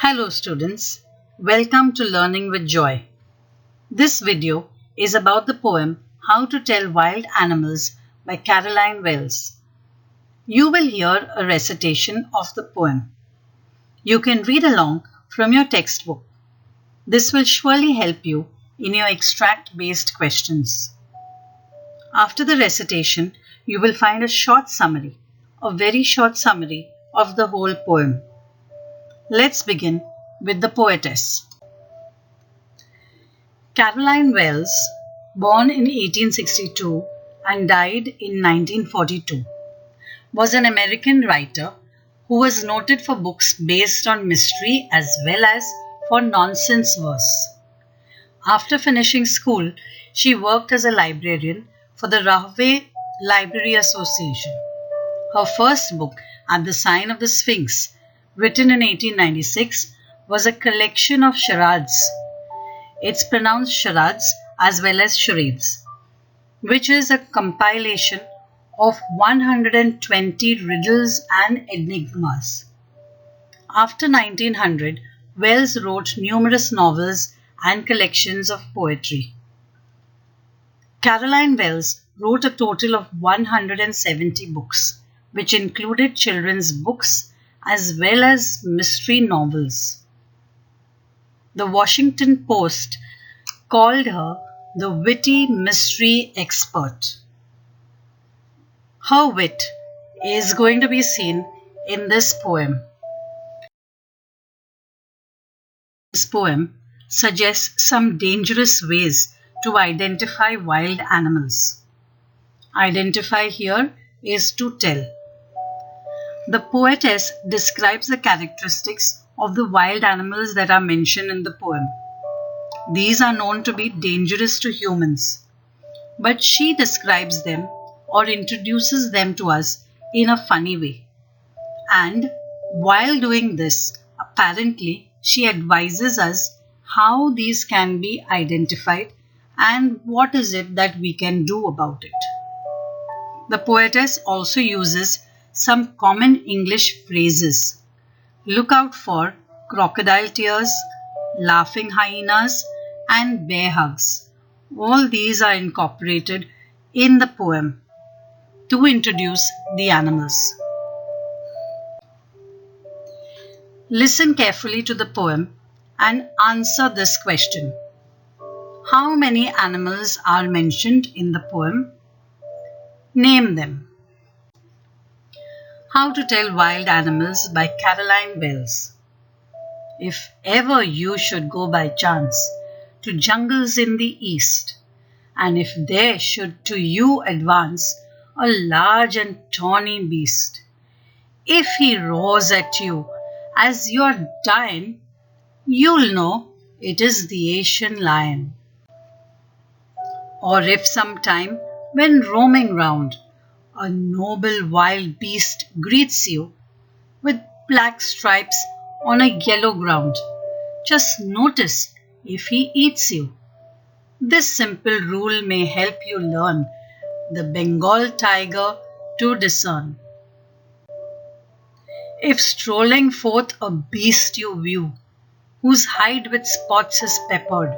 Hello students, welcome to Learning with Joy. This video is about the poem How to Tell Wild Animals by Caroline Wells. You will hear a recitation of the poem. You can read along from your textbook. This will surely help you in your extract-based questions. After the recitation, you will find a very short summary of the whole poem. Let's begin with the poetess. Caroline Wells, born in 1862 and died in 1942, was an American writer who was noted for books based on mystery as well as for nonsense verse. After finishing school, she worked as a librarian for the Rahway Library Association. Her first book, At the Sign of the Sphinx, written in 1896, was a collection of charades. It's pronounced charades as well as charades, which is a compilation of 120 riddles and enigmas. After 1900, Wells wrote numerous novels and collections of poetry. Caroline Wells wrote a total of 170 books, which included children's books as well as mystery novels. The Washington Post called her the witty mystery expert. Her wit is going to be seen in this poem. This poem suggests some dangerous ways to identify wild animals. Identify here is to tell. The poetess describes the characteristics of the wild animals that are mentioned in the poem. These are known to be dangerous to humans, but she describes them or introduces them to us in a funny way. And while doing this, apparently she advises us how these can be identified and what is it that we can do about it. The poetess also uses some common English phrases. Look out for crocodile tears, laughing hyenas, and bear hugs. All these are incorporated in the poem to introduce the animals. Listen carefully to the poem and answer this question. How many animals are mentioned in the poem? Name them. How to Tell Wild Animals by Caroline Wells. If ever you should go by chance to jungles in the east, and if there should to you advance a large and tawny beast, if he roars at you as you're dying, you'll know it is the Asian lion. Or if sometime when roaming round, a noble wild beast greets you with black stripes on a yellow ground, just notice if he eats you. This simple rule may help you learn the Bengal tiger to discern. If strolling forth a beast you view, whose hide with spots is peppered,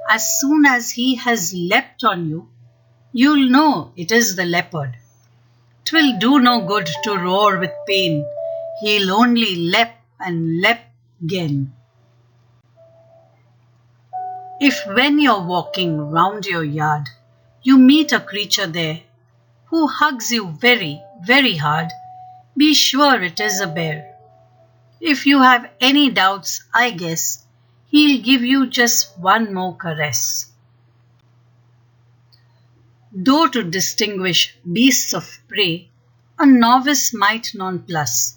as soon as he has leapt on you, you'll know it is the leopard. 'Twill do no good to roar with pain, he'll only leap and leap again. If when you're walking round your yard, you meet a creature there, who hugs you very, very hard, be sure it is a bear. If you have any doubts, I guess, he'll give you just one more caress. Though to distinguish beasts of prey, a novice might nonplus,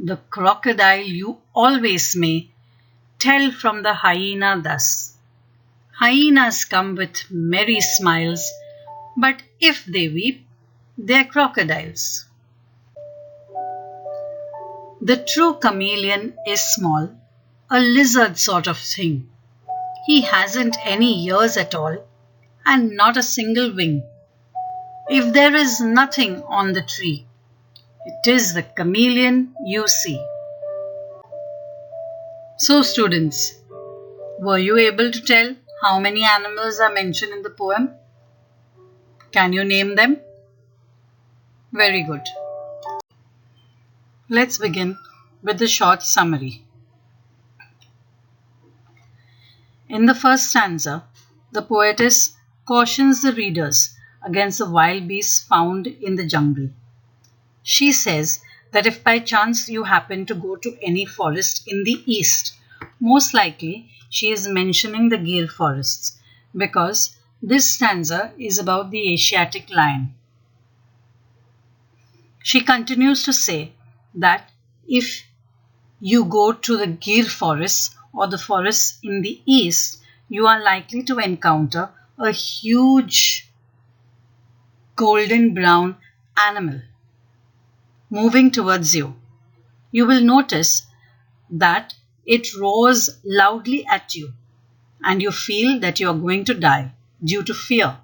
the crocodile you always may tell from the hyena thus. Hyenas come with merry smiles, but if they weep, they're crocodiles. The true chameleon is small, a lizard sort of thing. He hasn't any ears at all, and not a single wing. If there is nothing on the tree, it is the chameleon you see. So students, were you able to tell how many animals are mentioned in the poem? Can you name them? Very good. Let's begin with the short summary. In the first stanza, the poetess cautions the readers against the wild beasts found in the jungle. She says that if by chance you happen to go to any forest in the east, most likely she is mentioning the Gir forests because this stanza is about the Asiatic lion. She continues to say that if you go to the Gir forests or the forests in the east, you are likely to encounter a huge golden brown animal moving towards you. You will notice that it roars loudly at you and you feel that you are going to die due to fear.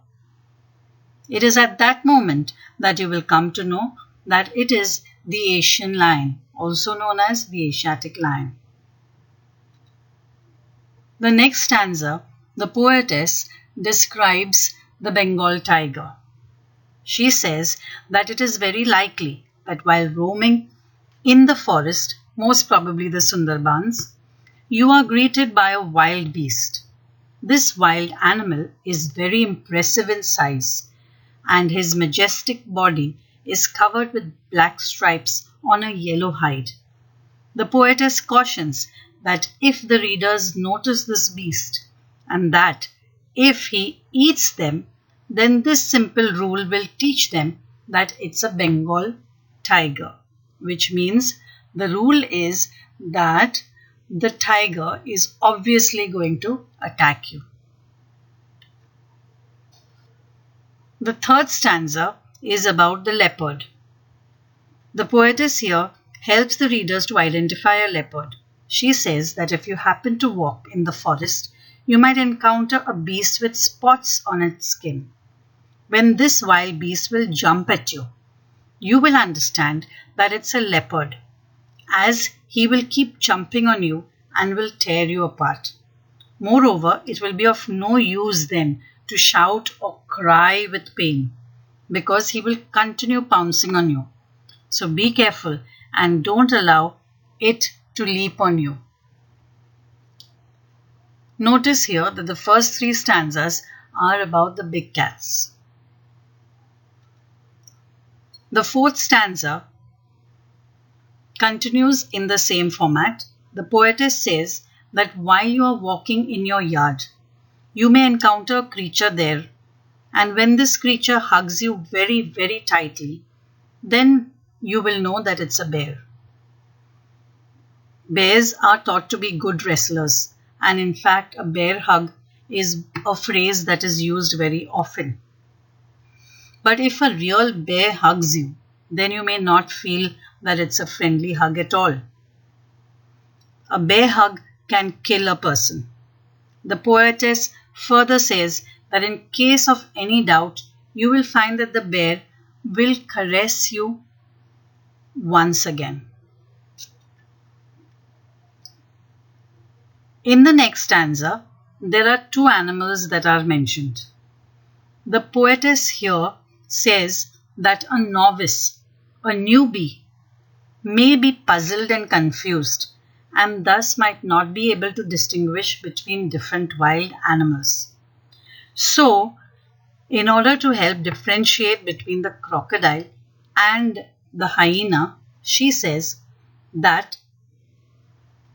It is at that moment that you will come to know that it is the Asian lion, also known as the Asiatic lion. The next stanza, the poetess describes the Bengal tiger. She says that it is very likely that while roaming in the forest, most probably the Sundarbans, you are greeted by a wild beast. This wild animal is very impressive in size, and his majestic body is covered with black stripes on a yellow hide. The poetess cautions that if the readers notice this beast, and that if he eats them, then this simple rule will teach them that it's a Bengal tiger, which means the rule is that the tiger is obviously going to attack you. The third stanza is about the leopard. The poetess here helps the readers to identify a leopard. She says that if you happen to walk in the forest, you might encounter a beast with spots on its skin. When this wild beast will jump at you, you will understand that it's a leopard, as he will keep jumping on you and will tear you apart. Moreover, it will be of no use then to shout or cry with pain, because he will continue pouncing on you. So be careful and don't allow it to leap on you. Notice here that the first three stanzas are about the big cats. The fourth stanza continues in the same format. The poetess says that while you are walking in your yard, you may encounter a creature there, and when this creature hugs you very, very tightly, then you will know that it's a bear. Bears are thought to be good wrestlers, and in fact, a bear hug is a phrase that is used very often. But if a real bear hugs you, then you may not feel that it's a friendly hug at all. A bear hug can kill a person. The poetess further says that in case of any doubt, you will find that the bear will caress you once again. In the next stanza, there are two animals that are mentioned. The poetess here says that a novice, a newbie, may be puzzled and confused and thus might not be able to distinguish between different wild animals. So, in order to help differentiate between the crocodile and the hyena, she says that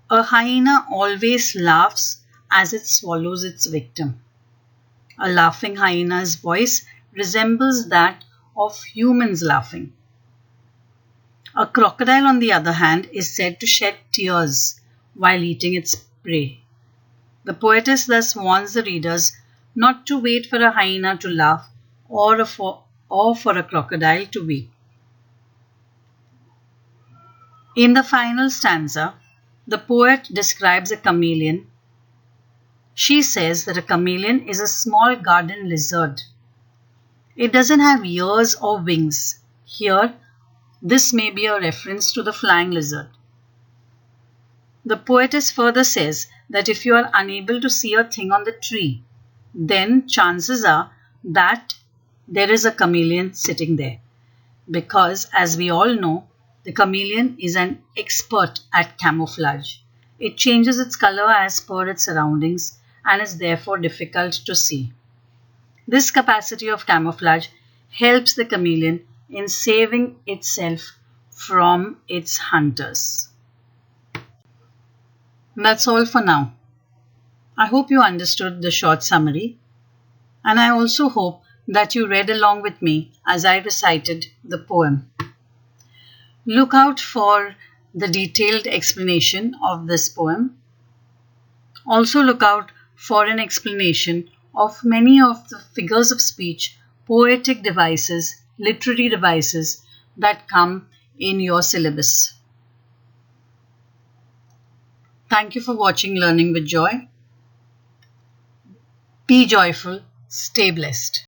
a hyena always laughs as it swallows its victim. A laughing hyena's voice resembles that of humans laughing. A crocodile, on the other hand, is said to shed tears while eating its prey. The poetess thus warns the readers not to wait for a hyena to laugh or for a crocodile to weep. In the final stanza, the poet describes a chameleon. She says that a chameleon is a small garden lizard. It doesn't have ears or wings. Here, this may be a reference to the flying lizard. The poetess further says that if you are unable to see a thing on the tree, then chances are that there is a chameleon sitting there. Because, as we all know, the chameleon is an expert at camouflage. It changes its color as per its surroundings and is therefore difficult to see. This capacity of camouflage helps the chameleon in saving itself from its hunters. That's all for now. I hope you understood the short summary, and I also hope that you read along with me as I recited the poem. Look out for the detailed explanation of this poem. Also look out for an explanation of many of the figures of speech, poetic devices, literary devices that come in your syllabus. Thank you for watching Learning with Joy. Be joyful, stay blessed.